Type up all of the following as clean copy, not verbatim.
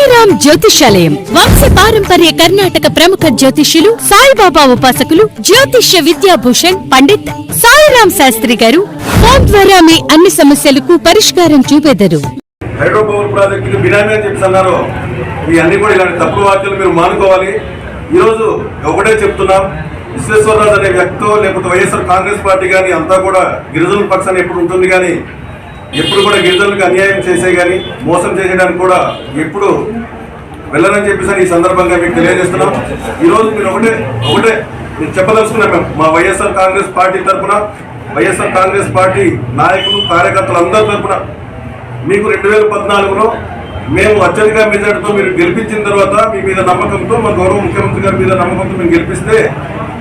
సాయిరాం జ్యోతిషాలయం వంశ పారంపర్య కర్ణాటక ప్రముఖ జ్యోతిష్యులు సాయిబాబా ఉపాసకులు జ్యోతిష్య విద్యాభూషణ్ పండిత్ సాయిరాం శాస్త్రి గారు ఫోన్ ద్వారా మీ అన్ని సమస్యలకు పరిష్కారం చూపెదరు. హైడ్రోపవర్ ప్రాజెక్టుకి బినామీ అని చెప్తున్నారు. మీ అన్ని కూడా ఇలాంటి తప్పుడు వాక్యాలు మీరు మానుకోవాలి. ఈరోజు ఒకటే చెప్తున్నాం, విశ్వేశ్వరరాజు అనే వ్యక్తితో లేకపోతే వైఎస్ఆర్ కాంగ్రెస్ పార్టీ కానీ అంతా కూడా గిరిజనుల పక్షాన్ని ఎప్పుడు ఉంటుంది, కానీ ఎప్పుడు కూడా గిరిజనులకు అన్యాయం చేసే కానీ మోసం చేసేయడానికి కూడా ఎప్పుడు వెళ్ళనని చెప్పేసి ఈ సందర్భంగా మీకు తెలియజేస్తున్నాం. ఈరోజు మీరు ఒకటే మీరు చెప్పదలుచుకున్నాం. మేము మా వైఎస్ఆర్ కాంగ్రెస్ పార్టీ తరఫున, వైఎస్ఆర్ కాంగ్రెస్ పార్టీ నాయకులు కార్యకర్తలు అందరి తరఫున మీకు 2014లో మేము అత్యధిక మెజార్టీతో మీరు గెలిపించిన తర్వాత మీ మీద నమ్మకంతో, మా గౌరవ ముఖ్యమంత్రి గారి మీద నమ్మకంతో మేము గెలిపిస్తే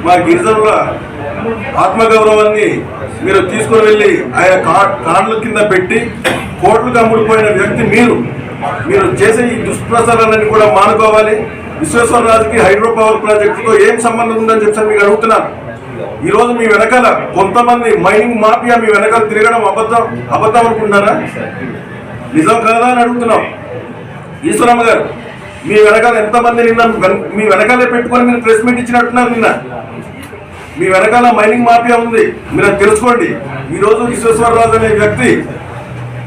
మా గిరిజనుల ఆత్మగౌరవాన్ని మీరు తీసుకుని వెళ్ళి ఆయన కార్డుల కింద పెట్టి కోట్లకు అమ్ముడిపోయిన వ్యక్తి మీరు చేసే ఈ దుష్ప్రచారాన్ని కూడా మానుకోవాలి. విశ్వేశ్వరరాజుకి హైడ్రో పవర్ ప్రాజెక్టుతో ఏం సంబంధం ఉందని చెప్పి మీకు అడుగుతున్నాను. ఈరోజు మీ వెనకాల కొంతమంది మైనింగ్ మాఫియా మీ వెనకాల తిరగడం అబద్ధం అనుకుంటున్నారా? నిజం కాదా అని అడుగుతున్నాం. ఈశ్వరమ్మ గారు, మీ వెనకాల ఎంతమంది నిన్న మీ వెనకాలే పెట్టుకొని మీరు ప్రెస్ మీట్ ఇచ్చినట్టున్నారు. నిన్న మీ వెనకాల మైనింగ్ మాఫియా ఉంది, మీరు అది తెలుసుకోండి. ఈరోజు విశ్వేశ్వరరాజు అనే వ్యక్తి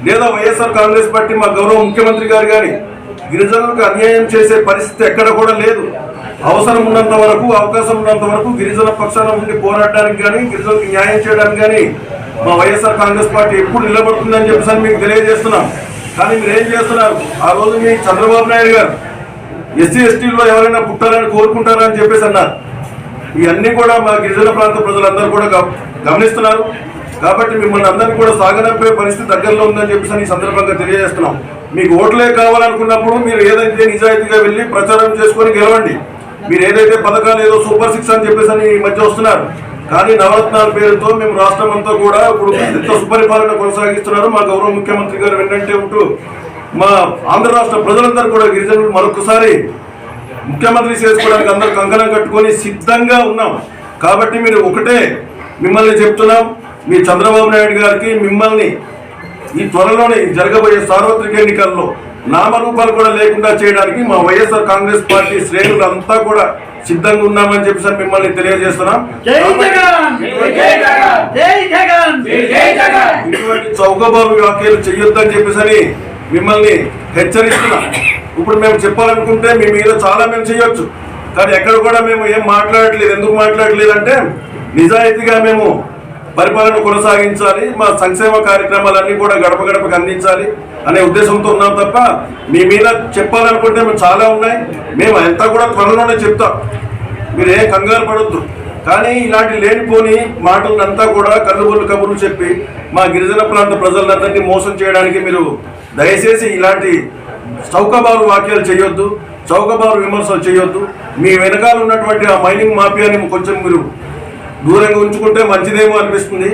లేదా వైఎస్ఆర్ కాంగ్రెస్ పార్టీ మా గౌరవ ముఖ్యమంత్రి గారు కానీ గిరిజనులకు అన్యాయం చేసే పరిస్థితి ఎక్కడ కూడా లేదు. అవసరం ఉన్నంత వరకు, అవకాశం ఉన్నంత వరకు గిరిజన పక్షాన ఉండి పోరాడడానికి కానీ గిరిజనులకు న్యాయం చేయడానికి కానీ మా వైఎస్ఆర్ కాంగ్రెస్ పార్టీ ఎప్పుడు నిలబడుతుందని చెప్పేసి మీకు తెలియజేస్తున్నాం. కానీ మీరు ఏం చేస్తున్నారు? ఆ రోజు మీ చంద్రబాబు నాయుడు గారు ఎస్సీ ఎస్టీలో ఎవరైనా పుట్టాలని కోరుకుంటారా అని చెప్పేసి అన్నారు. ఇవన్నీ కూడా మా గిరిజన ప్రాంత ప్రజలందరూ కూడా గమనిస్తున్నారు. కాబట్టి మిమ్మల్ని అందరినీ కూడా సాగనంపే పరిస్థితి దగ్గరలో ఉందని చెప్పేసి ఈ సందర్భంగా తెలియజేస్తున్నాం. మీకు ఓట్లే కావాలనుకున్నప్పుడు మీరు ఏదైతే నిజాయితీగా వెళ్ళి ప్రచారం చేసుకొని గెలవండి. మీరు ఏదైతే పథకాలు ఏదో సూపర్ 6 అని చెప్పేసి ఈ మధ్య వస్తున్నారు, కానీ నవరత్నాల పేరుతో మేము రాష్ట్రం అంతా కూడా ఇప్పుడు ఎంత సుపరిపాలన కొనసాగిస్తున్నారు. మా గౌరవ ముఖ్యమంత్రి గారు వెంటనే ఉంటూ మా ఆంధ్ర రాష్ట్ర ప్రజలందరూ కూడా గిరిజనులు మరొకసారి ముఖ్యమంత్రి చేసుకోవడానికి అందరూ కంకణం కట్టుకొని సిద్ధంగా ఉన్నాం. కాబట్టి మీరు ఒకటే మిమ్మల్ని చెప్తున్నాం, మీ చంద్రబాబు నాయుడు గారికి మిమ్మల్ని ఈ త్వరలోనే జరగబోయే సార్వత్రిక ఎన్నికల్లో నామరూపాలు కూడా లేకుండా చేయడానికి మా వైఎస్ఆర్ కాంగ్రెస్ పార్టీ శ్రేణులంతా కూడా సిద్ధంగా ఉన్నామని చెప్పేసి మిమ్మల్ని తెలియజేస్తున్నాం. ఇటువంటి చౌకబాబు వ్యాఖ్యలు చెయ్యొద్దని చెప్పేసి మిమ్మల్ని హెచ్చరిస్తున్నాం. ఇప్పుడు మేము చెప్పాలనుకుంటే మీ మీద చాలా మేము చేయొచ్చు, కానీ ఎక్కడ కూడా మేము ఏం మాట్లాడట్లేదు. ఎందుకు మాట్లాడలేదు అంటే నిజాయితీగా మేము పరిపాలన కొనసాగించాలి, మా సంక్షేమ కార్యక్రమాలన్నీ కూడా గడప గడపకు అందించాలి అనే ఉద్దేశంతో ఉన్నాం తప్ప మీ మీద చెప్పాలనుకుంటే మేము చాలా ఉన్నాయి. మేము అంతా కూడా త్వరలోనే చెప్తాం, మీరు ఏం కంగారు పడొద్దు. కానీ ఇలాంటి లేనిపోని మాటలంతా కూడా కబుర్లు చెప్పి మా గిరిజన ప్రాంత ప్రజలందరినీ మోసం చేయడానికి మీరు దయచేసి ఇలాంటి చౌకబారు వాక్యాలు చేయొద్దు, చౌకబారు విమర్శలు చేయొద్దు. మీ వెనకాల ఉన్నటువంటి ఆ మైనింగ్ మాఫియాని కొంచెం మీరు దూరంగా ఉంచుకుంటే మంచిదేమో అనిపిస్తుంది.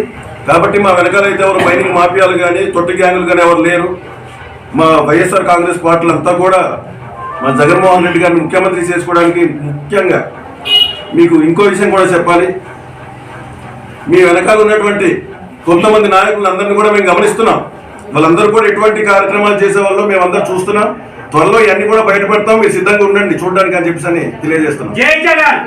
కాబట్టి మా వెనకాల అయితే ఎవరు మైనింగ్ మాఫియాలు కానీ తొట్టి గ్యాంగులు కానీ ఎవరు లేరు. మా వైఎస్ఆర్ కాంగ్రెస్ పార్టీలంతా కూడా మా జగన్మోహన్ రెడ్డి గారిని ముఖ్యమంత్రి చేసుకోవడానికి ముఖ్యంగా మీకు ఇంకో విషయం కూడా చెప్పాలి. మీ వెనకాల ఉన్నటువంటి కొంతమంది నాయకులందరినీ కూడా మేము గమనిస్తున్నాం. వాళ్ళందరూ కూడా ఎటువంటి కార్యక్రమాలు చేసే వాళ్ళు మేమందరూ చూస్తున్నాం. త్వరలో ఇవన్నీ కూడా బయటపడతాం, మీరు సిద్ధంగా ఉండండి చూడడానికి అని చెప్పేసి తెలియజేస్తున్నాం. జై జగన్.